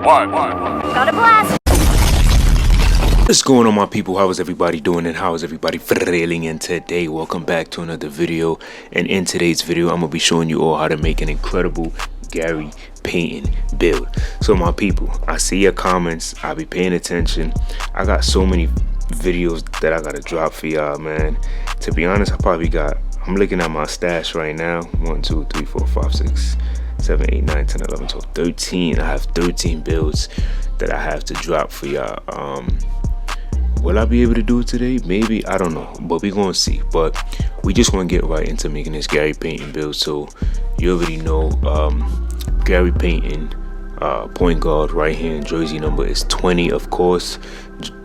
Got a blast. What's going on, my people? How is everybody doing and how is everybody feeling? And today, welcome back to another video. And in today's video, I'm gonna be showing you all how to make an incredible Gary Payton build. So my people, I see your comments, I'll be paying attention. I got so many videos that I gotta drop for y'all, man. To be honest, I'm looking at my stash right now. 1 2 3 4 5 6 7 8 9 10 11 12 13. I have 13 builds that I have to drop for y'all. Will I be able to do it today? Maybe, I don't know, but we're gonna see. But we just want to get right into making this Gary Payton build. So you already know, Gary Payton, point guard, right hand jersey number is 20. Of course,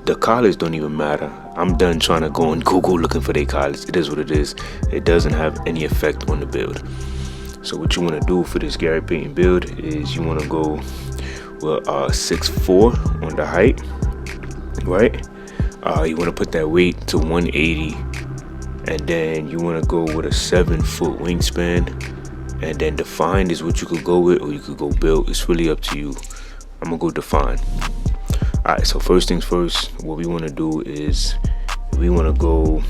the college don't even matter. I'm done trying to go on Google looking for their college. It is what it is. It doesn't have any effect on the build. So what you want to do for this Gary Payton build is you want to go with 6'4" on the height, right? You want to put that weight to 180, and then you want to go with a 7-foot wingspan, and then defined is what you could go with, or you could go build. It's really up to you. I'm gonna go define. All right, so first things first, what we want to do is we want to go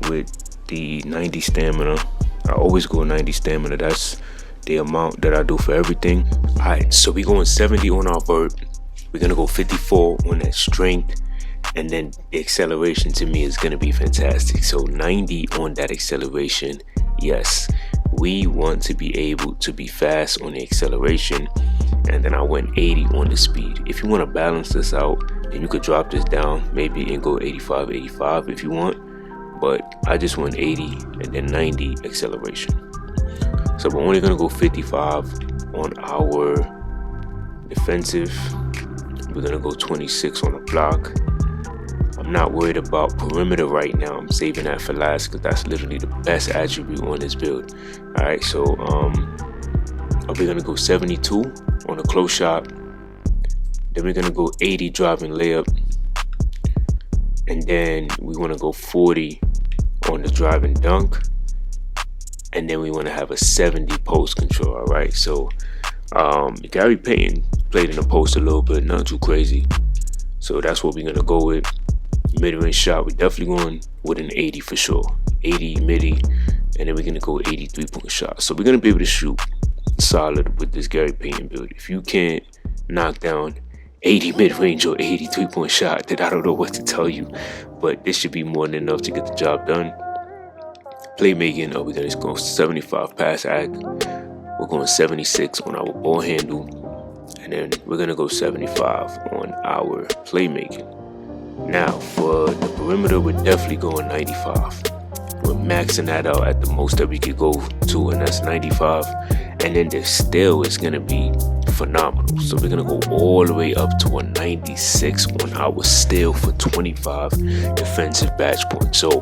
with the 90 stamina. I always go 90 stamina. That's the amount that I do for everything. All right, so we're going 70 on our vert. We're gonna go 54 on that strength. And then the acceleration to me is going to be fantastic. So 90 on that acceleration. Yes, we want to be able to be fast on the acceleration. And then I went 80 on the speed. If you want to balance this out, then you could drop this down maybe and go 85 if you want. But I just went 80 and then 90 acceleration. So we're only going to go 55 on our defensive. We're going to go 26 on the block. I'm not worried about perimeter right now. I'm saving that for last because that's literally the best attribute on this build. All right, so we're gonna go 72 on a close shot. Then we're gonna go 80 driving layup, and then we want to go 40 on the driving dunk, and then we want to have a 70 post control. All right, so Gary Payton played in the post a little bit, not too crazy. So that's what we're gonna go with. Mid-range shot, we're definitely going with an 80 for sure. 80 midi, and then we're gonna go 80 3-point shot. So we're gonna be able to shoot solid with this Gary Payton build. If you can't knock down 80 mid-range or 80 3-point shot, then I don't know what to tell you. But this should be more than enough to get the job done. Playmaking, we're gonna go 75 pass act. We're going 76 on our ball handle, and then we're gonna go 75 on our playmaking. Now for the perimeter, we're definitely going 95. We're maxing that out at the most that we could go to, and that's 95. And then the steal is gonna be phenomenal. So we're gonna go all the way up to a 96 on our steal for 25 defensive badge points. So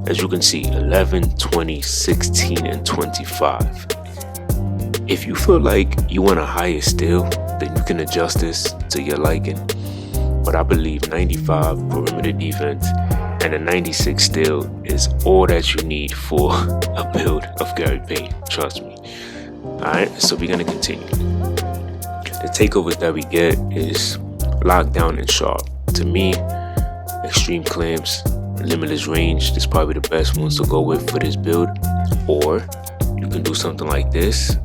as you can see, 11, 20, 16, and 25. If you feel like you want a higher steal, then you can adjust this to your liking. But I believe 95 perimeter defense and a 96 steal is all that you need for a build of Gary Payton. Trust me. Alright, so we're going to continue. The takeovers that we get is lockdown and sharp. To me, extreme clamps, limitless range is probably the best ones to go with for this build. Or you can do something like this.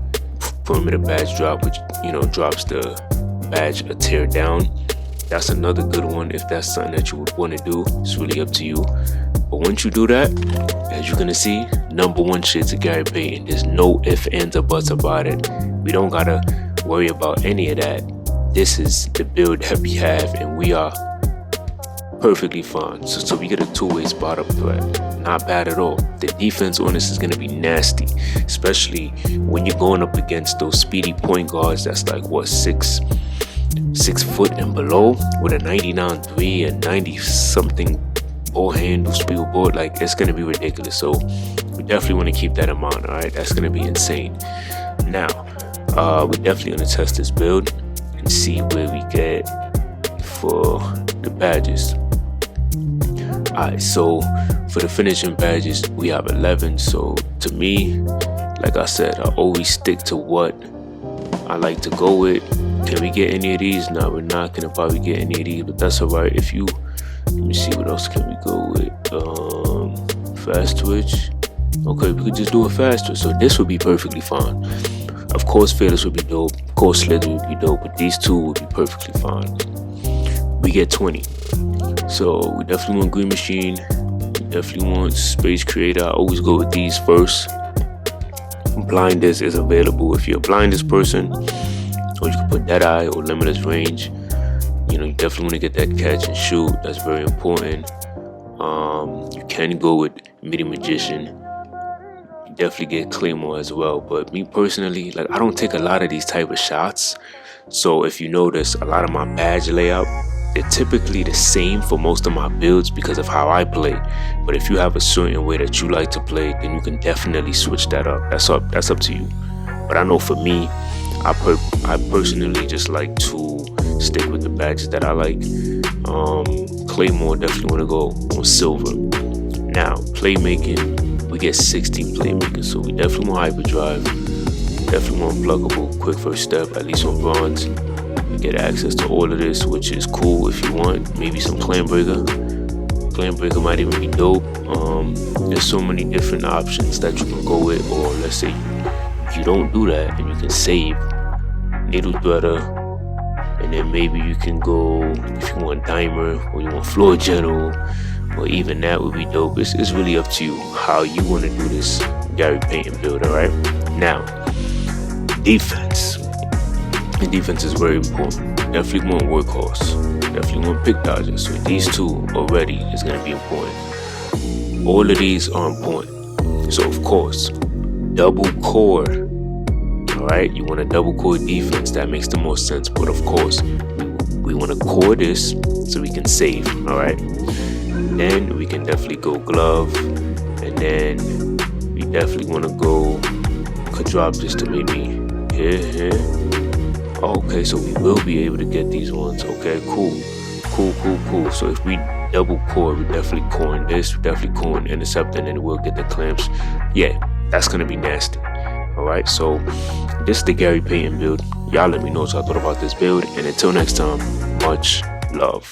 Perimeter badge drop, which drops the badge a tear down. That's another good one if that's something that you would want to do. It's really up to you. But once you do that, as you're gonna see, #1 shit to Gary Payton. There's no ifs, ands, or buts about it. We don't gotta worry about any of that. This is the build that we have, and we are perfectly fine. So we get a two-way spot up threat. Not bad at all. The defense on this is gonna be nasty, especially when you're going up against those speedy point guards that's like what, 6 foot and below with a 99-3 and 90-something ball handle, spill board. Like, it's gonna be ridiculous. So we definitely want to keep that in mind. All right, that's gonna be insane. Now we're definitely gonna test this build and see where we get for the badges. Alright, so for the finishing badges, we have 11. So to me, like I said, I always stick to what I like to go with. Can we get any of these? No, we're not gonna probably get any of these, but that's alright. If you, let me see, what else can we go with? Fast twitch. Okay, we could just do a fast twitch. So this would be perfectly fine. Of course, fearless would be dope. Of course, slither would be dope, but these two would be perfectly fine. We get 20. So we definitely want green machine. We definitely want space creator. I always go with these first. Blinders is available if you're a blinders person, or you can put dead eye or limitless range. You know, you definitely want to get that catch and shoot. That's very important. You can go with midi magician. You definitely get claymore as well. But me personally, like, I don't take a lot of these type of shots. So if you notice, a lot of my badge layout, they're typically the same for most of my builds because of how I play. But if you have a certain way that you like to play, then you can definitely switch that up. That's up to you. But I know for me, I personally just like to stick with the badges that I like. Claymore, definitely want to go on silver. Now, playmaking, we get 16 playmaking, so we definitely want hyperdrive, definitely want pluggable, quick first step, at least on bronze. You get access to all of this, which is cool if you want. Maybe some clan breaker. Clan breaker might even be dope. There's so many different options that you can go with, or let's say you don't do that and you can save needle threader, and then maybe you can go if you want dimer or you want floor general, or even that would be dope. It's really up to you how you want to do this Gary Payton build. All right, now defense. The defense is very important. Definitely want workhorse. Definitely want pick dodger. So these two already is going to be important. All of these are important. So of course, double core. Alright, you want a double core defense. That makes the most sense. But of course, we want to core this so we can save. Alright. Then we can definitely go glove. And then we definitely want to go, could drop this to maybe here. Okay, so we will be able to get these ones. Okay, cool. So if we double core, we definitely coring this, we definitely coring intercept, and then we'll get the clamps. Yeah, that's gonna be nasty. Alright, so this is the Gary Payton build. Y'all let me know what y'all thought about this build, and until next time, much love.